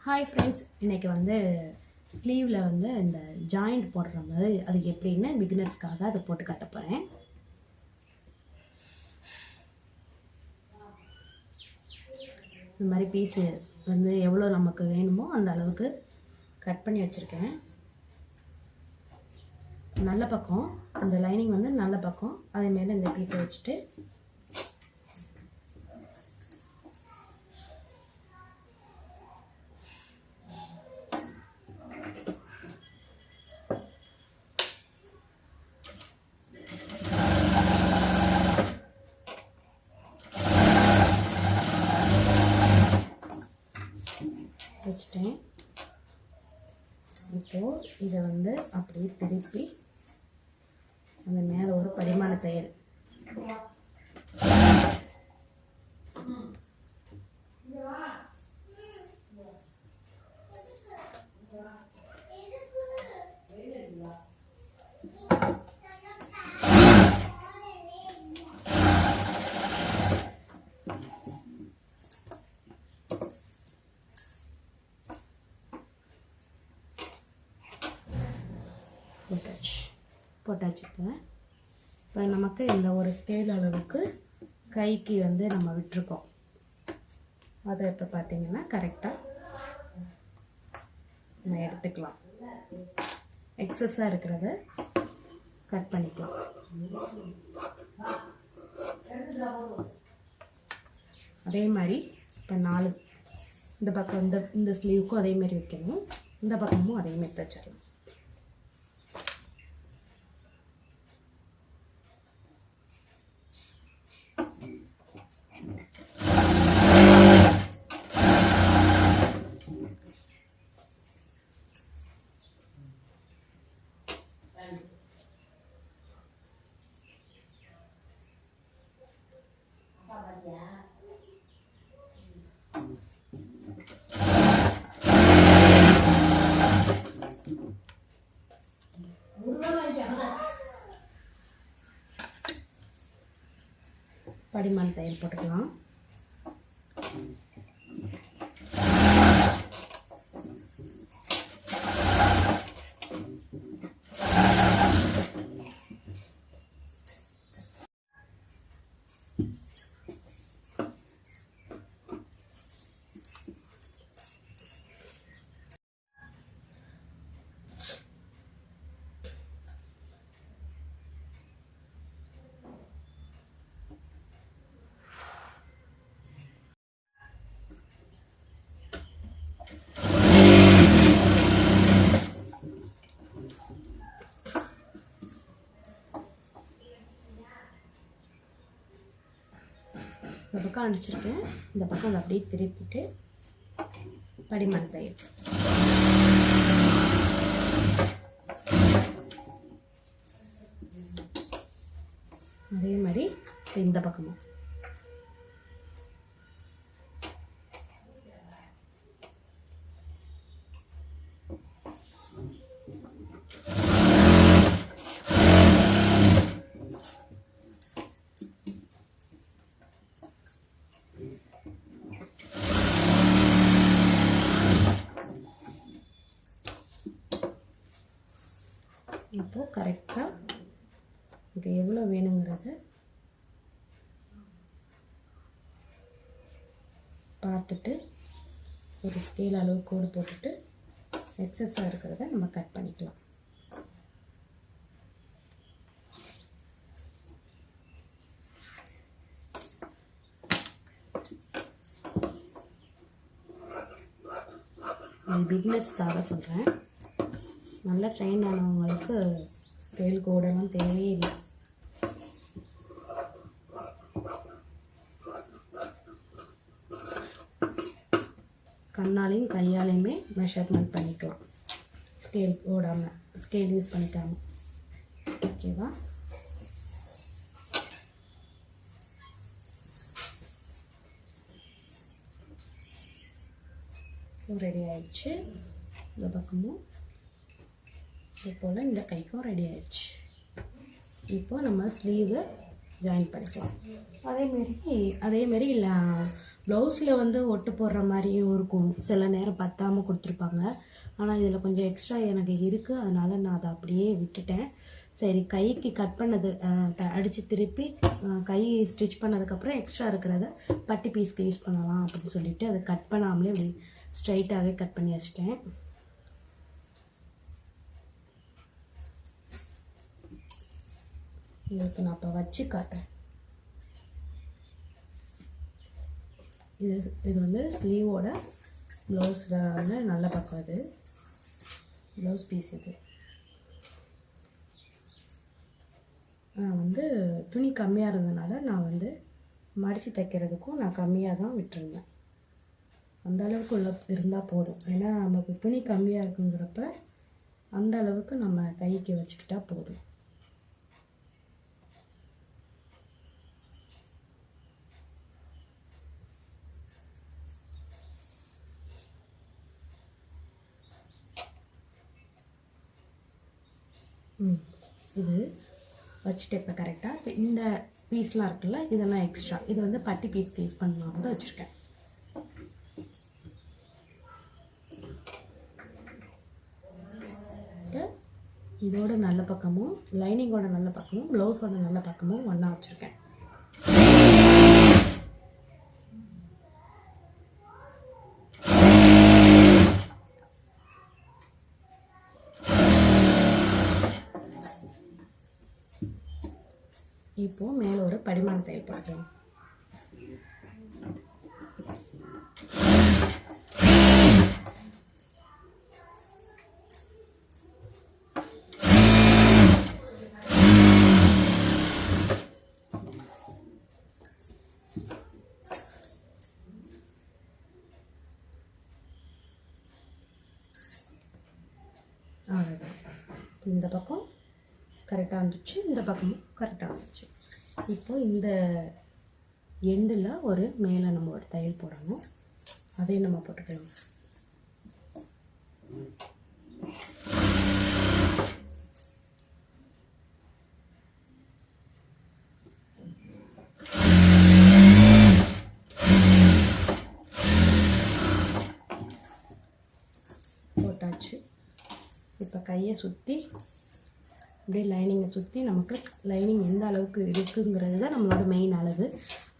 Hi friends, இன்றைக்கி வந்து ஸ்லீவில் வந்து இந்த ஜாயிண்ட் போடுற மாதிரி அதுக்கு எப்படின்னு பிகினர்ஸ்க்காக அதை போட்டு காட்ட போகிறேன். இந்த மாதிரி பீசஸ் வந்து எவ்வளோ நமக்கு வேணுமோ அந்த அளவுக்கு கட் பண்ணி வச்சுருக்கேன். நல்ல பக்கம் அந்த லைனிங் வந்து நல்ல பக்கம், அதே மேலே இந்த பீஸை வச்சுட்டு வச்சுட்டேன். இப்போது இதை வந்து அப்படியே திருப்பி அந்த மேலே ஒரு படிமான தையல் போட்டாச்சு. இப்போ நமக்கு இந்த ஒரு ஸ்கேல் அளவுக்கு கைக்கு வந்து நம்ம விட்டுருக்கோம். அதை இப்போ பார்த்தீங்கன்னா கரெக்டாக நம்ம எடுத்துக்கலாம். எக்ஸஸாக இருக்கிறத கட் பண்ணிக்கலாம். அதே மாதிரி இப்போ 4 இந்த பக்கம் இந்த ஸ்லீவுக்கும் அதேமாரி வைக்கணும், இந்த பக்கமும் அதேமாரி தைச்சிடலாம். படிமான தையல் போட்டுக்கலாம். இந்த பக்கம் அடிச்சிருக்கேன், இந்த பக்கம் அதை அப்படியே திருப்பிட்டு படிமான தையல். அதே மாதிரி இந்த பக்கமும் இப்போது கரெக்டாக இது எவ்வளோ வேணுங்கிறத பார்த்துட்டு ஒரு ஸ்கேல் அளவு கோடு போட்டுட்டு எக்ஸஸாக இருக்கிறத நம்ம கட் பண்ணிக்கலாம். பிகினர்ஸ்க்காக சொல்கிறேன். நல்லா ட்ரெயின் ஆனவங்களுக்கு ஸ்கேல் கோடெல்லாம் தேவையே இல்லை. கண்ணாலையும் கையாலையுமே மெஷர்மெண்ட் பண்ணிக்கலாம், ஸ்கேல் போடாமல், ஸ்கேல் யூஸ் பண்ணிக்காமல். ஓகேவா? ரெடி ஆயிடுச்சு. இந்த பக்கமும் இப்போது இந்த கைக்கும் ரெடி ஆயிடுச்சு. இப்போ நம்ம ஸ்லீவை ஜாயின் பண்ணிக்கலாம். அதேமாரி ப்ளவுஸில் வந்து ஒட்டு போடுற மாதிரியும் இருக்கும், சில நேரம் பத்தாமல் கொடுத்துருப்பாங்க. ஆனால் இதில் கொஞ்சம் எக்ஸ்ட்ரா எனக்கு இருக்குது, அதனால் நான் அதை அப்படியே விட்டுட்டேன். சரி, கைக்கு கட் பண்ணது அடித்து திருப்பி கை ஸ்டிச் பண்ணதுக்கப்புறம் எக்ஸ்ட்ரா இருக்கிறத பட்டி பீஸ்க்கு யூஸ் பண்ணலாம் அப்படின்னு சொல்லிட்டு அதை கட் பண்ணாமலே அப்படி ஸ்ட்ரைட்டாகவே கட் பண்ணி வச்சிட்டேன். உங்களுக்கு நான் இப்போ வச்சு காட்டுறேன். இது வந்து ஸ்லீவோட ப்ளவுஸில் வந்து நல்ல பக்கம், இது ப்ளவுஸ் பீஸ். இது நான் வந்து துணி கம்மியாக இருந்ததுனால நான் வந்து மடித்து தைக்கிறதுக்கும் நான் கம்மியாக தான் விட்டுருந்தேன். அந்த அளவுக்கு உள்ள இருந்தால் போதும். ஏன்னா நமக்கு துணி கம்மியாக இருக்குங்கிறப்ப அந்த அளவுக்கு நம்ம கைக்கு வச்சுக்கிட்டா போதும். இது வச்சுட்டு இப்போ கரெக்டாக இந்த பீஸ்லாம் இருக்குல்ல, இதெல்லாம் எக்ஸ்ட்ரா, இது வந்து பட்டி பீஸ்க்கு யூஸ் பண்ணலாம் கூட வச்சுருக்கேன். இதோட நல்ல பக்கமும் லைனிங்கோட நல்ல பக்கமும் ப்ளவுஸோட நல்ல பக்கமும் ஒன்றா வச்சுருக்கேன். இப்போ மேலே ஒரு படிமான தையல் போட்டுக்கலாம். அவ்வளோதான். இந்த பக்கம் கரெக்டாக வந்துச்சு, இந்த பக்கமும் கரெக்டாக வந்துச்சு. இப்போ இந்த எண்டில் ஒரு மேலே நம்ம ஒரு தையல் போடணும், அதையும் நம்ம போட்டுக்கலாம். போட்டாச்சு. இப்போ கையை சுற்றி அப்படியே லைனிங்கை சுற்றி நமக்கு லைனிங் எந்த அளவுக்கு இருக்குங்கிறது தான் நம்மளோட மெயின் அளவு.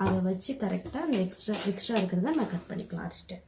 அதை வச்சு கரெக்டாக அந்த எக்ஸ்ட்ரா இருக்கிறத நான் கட் பண்ணிக்கலாம் அடிச்சுட்டு.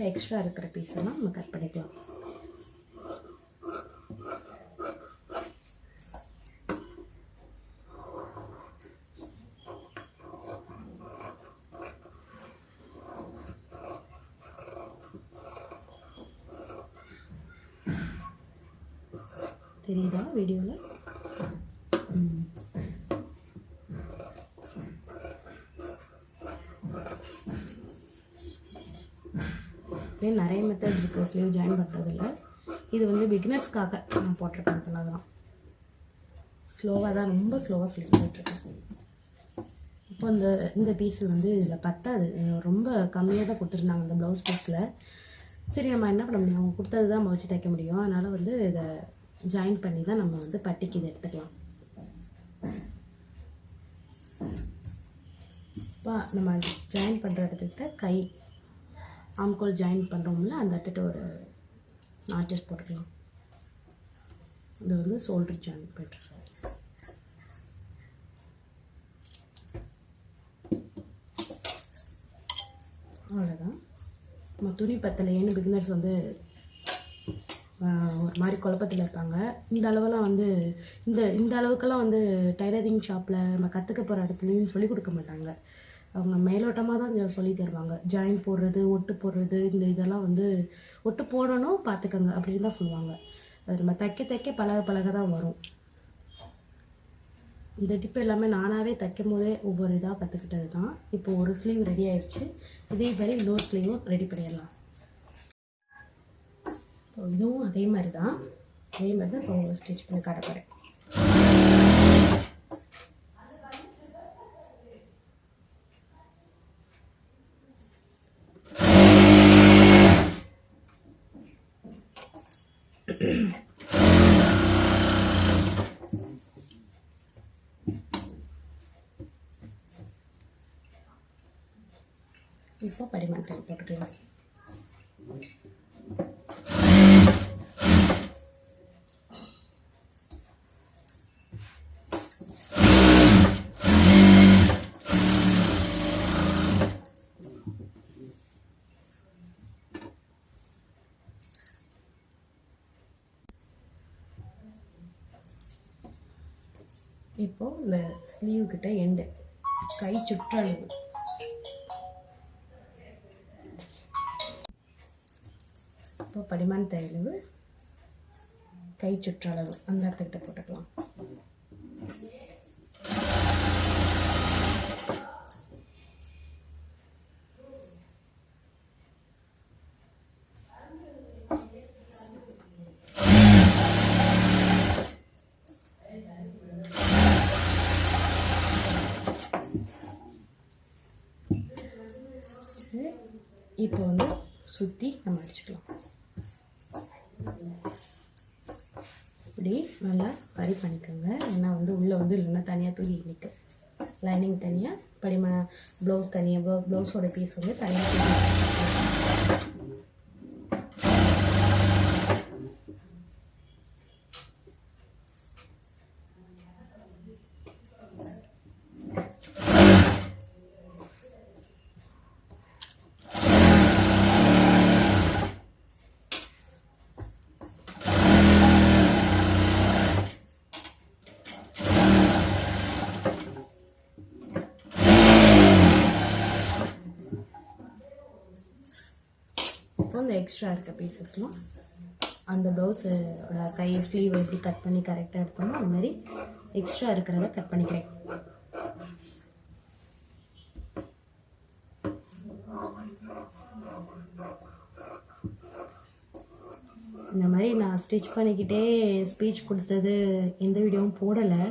எக்ஸ்ட்ரா இருக்கிற பீஸெல்லாம் நம்ம கட் பண்ணிக்கலாம். தெரியுதா வீடியோவில்? நிறைய மெத்தட் இருக்குது ஸ்லீவ் ஜாயின் பண்ணுறதில்ல. இது வந்து பிகினர்ஸ்க்காக நான் போட்டிருக்கேன். அதெல்லாம் ஸ்லோவாக தான், ரொம்ப ஸ்லோவாக சொல்லி கொடுத்துட்ருக்கேன். இப்போ இந்த பீஸு வந்து இதில் பத்தாது, ரொம்ப கம்மியாக தான் கொடுத்துருந்தாங்க இந்த ப்ளவுஸ் பீஸில். சரி, நம்ம என்ன பண்ண முடியும், அவங்க கொடுத்தது தான் நம்ம வச்சு தைக்க முடியும். அதனால் வந்து இதை ஜாயின் பண்ணி தான் நம்ம வந்து பட்டிக்கு இதை எடுத்துக்கலாம். இப்போ நம்ம ஜாயின் பண்ணுற இடத்துக்கிட்ட கை ஆம்கோல் ஜாயின் பண்ணுறோம்ல, அந்த இடத்துட்டு ஒரு நாச்சஸ் போட்டுக்கலாம். இது வந்து ஷோல்டர் ஜாயின் பண்ணுறோம். அவ்வளோதான். நம்ம துணி பத்தலையேன்னு பிகினர்ஸ் வந்து ஒரு மாதிரி குழப்பத்தில் இருக்காங்க. இந்த அளவெல்லாம் வந்து இந்த அளவுக்கெல்லாம் வந்து டைலரிங் ஷாப்பில் நம்ம கற்றுக்க போகிற இடத்துலையும் சொல்லிக் கொடுக்க மாட்டாங்க. அவங்க மேலோட்டமாக தான் சொல்லி தருவாங்க. ஜாயின் போடுறது, ஒட்டு போடுறது, இதெல்லாம் வந்து ஒட்டு போடணும் பார்த்துக்கோங்க அப்படின்னு தான் சொல்லுவாங்க. அது நம்ம தைக்க பழக தான் வரும். இந்த டிப்பு எல்லாமே நானாகவே தைக்கும் போதே ஒவ்வொரு இதாக கற்றுக்கிட்டது தான். இப்போ ஒரு ஸ்லீவ் ரெடி ஆயிடுச்சு. இதே மாதிரி இன்னொரு ஸ்லீவும் ரெடி பண்ணிடலாம். இதுவும் அதே மாதிரி தான் இப்போ ஸ்டிச் பண்ணி காட்ட போகிறேன். இப்போ படிமான் தையல் போட்டுக்கலாம். இப்போ இந்த ஸ்லீவ் கிட்ட எண்டு கை சுற்றளவு இப்போ படிமான் தையல் கை சுற்றளவு அந்த இடத்துக்கிட்ட போட்டுக்கலாம். இப்போ வந்து சுற்றி நம்ம அடிச்சுக்கலாம். இப்படி நல்லா வரி பண்ணிக்கோங்க. ஏன்னா வந்து உள்ளே வந்து இல்லைன்னா தனியாக தூக்கி நிற்க. லைனிங் தனியாக, படிமா ப்ளவுஸ் தனியாக, ப்ளவுஸோட பீஸ் வந்து தனியாக தூக்கி. இந்த எக்ஸ்ட்ரா இருக்க பீசஸ்லாம் அந்த ப்ளவுஸோட கை ஸ்லீவ் எப்படி கட் பண்ணி கரெக்டாக எடுத்தோமோ அது மாதிரி எக்ஸ்ட்ரா இருக்கிறத கட் பண்ணிக்கிறேன். இந்த மாதிரி நான் ஸ்டிச் பண்ணிக்கிட்டே ஸ்பீச் கொடுத்தது எந்த வீடியோவும் போடலை.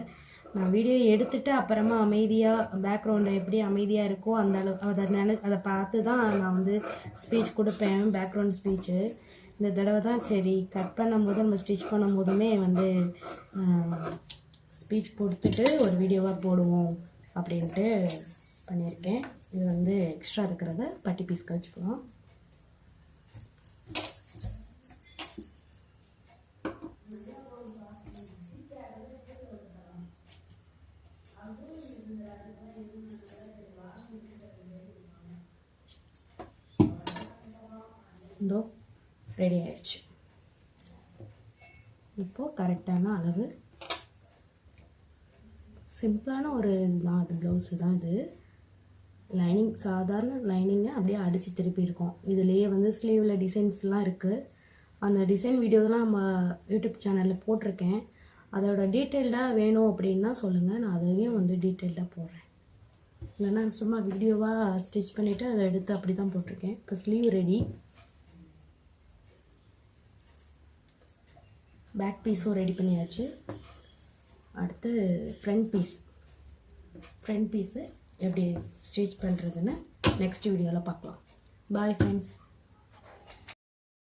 நான் வீடியோ எடுத்துகிட்டு அப்புறமா அமைதியாக பேக்ரவுண்டு எப்படி அமைதியாக இருக்கோ அந்த அளவு அதை பார்த்து தான் நான் வந்து ஸ்பீச் கொடுப்பேன், பேக்ரவுண்ட் ஸ்பீச்சு. இந்த தடவை தான் சரி கட் பண்ணும்போது நம்ம ஸ்டிச் பண்ணும்போதுமே வந்து ஸ்பீச் கொடுத்துட்டு ஒரு வீடியோவாக போடுவோம் அப்படின்ட்டு பண்ணியிருக்கேன். இது வந்து எக்ஸ்ட்ரா இருக்கிறத பட்டி பீஸ்க்கு வச்சுக்கலாம். இதோ ரெடி ஆயிடுச்சு. இப்போது கரெக்டான அளவு சிம்பிளான ஒரு இதுதான். அது ப்ளவுஸு தான் இது. லைனிங் சாதாரண லைனிங்கை அப்படியே அடித்து திருப்பி இருக்கோம். இதுலேயே வந்து ஸ்லீவில் டிசைன்ஸ்லாம் இருக்குது. அந்த டிசைன் வீடியோலாம் நம்ம யூடியூப் சேனலில் போட்டிருக்கேன். அதோட டீட்டெயில்டாக வேணும் அப்படின்னா சொல்லுங்கள், நான் அதையும் வந்து டீட்டெயில்டாக போடுறேன். இல்லைன்னா சும்மா வீடியோவாக ஸ்டிச் பண்ணிவிட்டு அதை எடுத்து அப்படி தான் போட்டிருக்கேன். இப்போ ஸ்லீவ் ரெடி. பேக் பீஸும் ரெடி பண்ணியாச்சு. அடுத்து ஃப்ரண்ட் பீஸு எப்படி ஸ்டிச் பண்ணுறதுன்னு நெக்ஸ்ட் வீடியோவில் பார்க்கலாம். Bye friends.